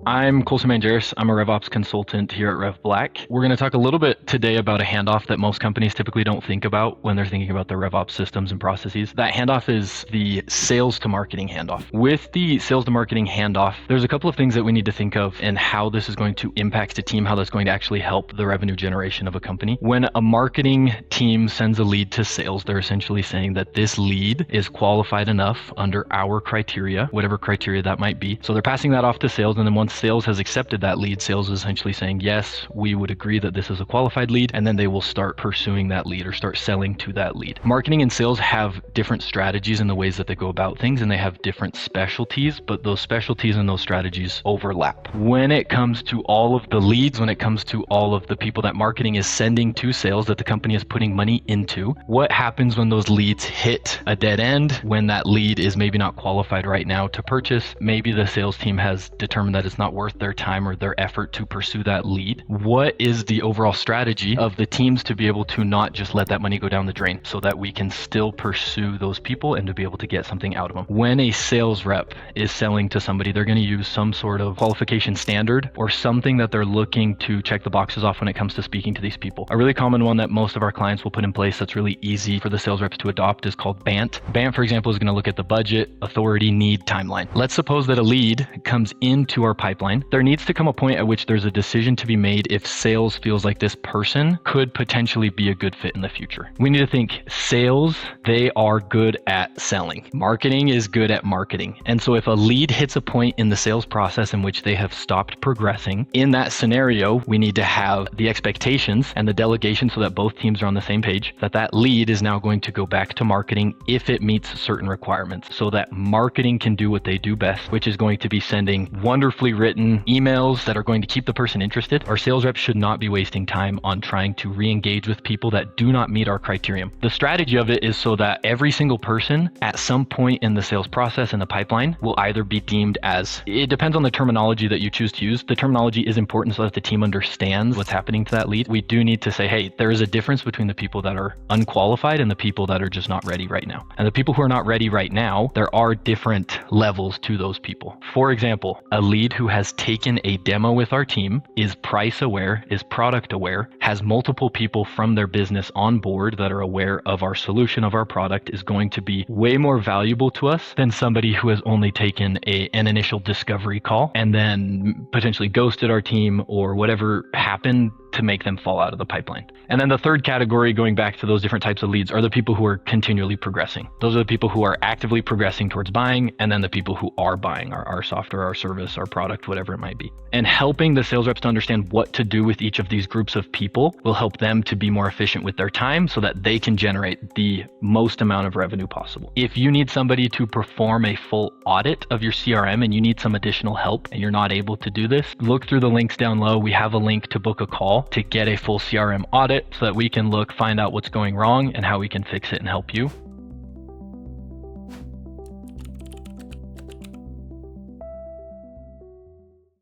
I'm Colsen Mangeris. I'm a RevOps consultant here at RevBlack. We're going to talk a little bit today about a handoff that most companies typically don't think about when they're thinking about their RevOps systems and processes. That handoff is the sales to marketing handoff. With the sales to marketing handoff, there's a couple of things that we need to think of and how this is going to impact a team, how that's going to actually help the revenue generation of a company. When a marketing team sends a lead to sales, they're essentially saying that this lead is qualified enough under our criteria, whatever criteria that might be. So they're passing that off to sales, and then once sales has accepted that lead, sales is essentially saying, yes, we would agree that this is a qualified lead, and then they will start pursuing that lead or start selling to that lead. Marketing and sales have different strategies in the ways that they go about things, and they have different specialties, but those specialties and those strategies overlap. When it comes to all of the leads, when it comes to all of the people that marketing is sending to sales that the company is putting money into, what happens when those leads hit a dead end, when that lead is maybe not qualified right now to purchase? Maybe the sales team has determined that it's not worth their time or their effort to pursue that lead. What is the overall strategy of the teams to be able to not just let that money go down the drain so that we can still pursue those people and to be able to get something out of them? When a sales rep is selling to somebody, they're going to use some sort of qualification standard or something that they're looking to check the boxes off when it comes to speaking to these people. A really common one that most of our clients will put in place that's really easy for the sales reps to adopt is called BANT. BANT, for example, is going to look at the budget, authority, need, timeline. Let's suppose that a lead comes into our pipeline. There needs to come a point at which there's a decision to be made if sales feels like this person could potentially be a good fit in the future. We need to think sales, they are good at selling. Marketing is good at marketing. And so if a lead hits a point in the sales process in which they have stopped progressing, in that scenario, we need to have the expectations and the delegation so that both teams are on the same page, that that lead is now going to go back to marketing if it meets certain requirements, so that marketing can do what they do best, which is going to be sending wonderfully written emails that are going to keep the person interested. Our sales reps should not be wasting time on trying to re-engage with people that do not meet our criterion. The strategy of it is so that every single person at some point in the sales process in the pipeline will either be deemed as, it depends on the terminology that you choose to use. The terminology is important so that the team understands what's happening to that lead. We do need to say, hey, there is a difference between the people that are unqualified and the people that are just not ready right now. And the people who are not ready right now, there are different levels to those people. For example, a lead who has taken a demo with our team, is price aware, is product aware, has multiple people from their business on board that are aware of our solution, of our product, is going to be way more valuable to us than somebody who has only taken an initial discovery call and then potentially ghosted our team or whatever happened to make them fall out of the pipeline. And then the third category, going back to those different types of leads, are the people who are continually progressing. Those are the people who are actively progressing towards buying, and then the people who are buying our software, our service, our product, whatever it might be. And helping the sales reps to understand what to do with each of these groups of people will help them to be more efficient with their time so that they can generate the most amount of revenue possible. If you need somebody to perform a full audit of your CRM and you need some additional help and you're not able to do this, look through the links down low. We have a link to book a call to get a full CRM audit so that we can find out what's going wrong and how we can fix it and help you.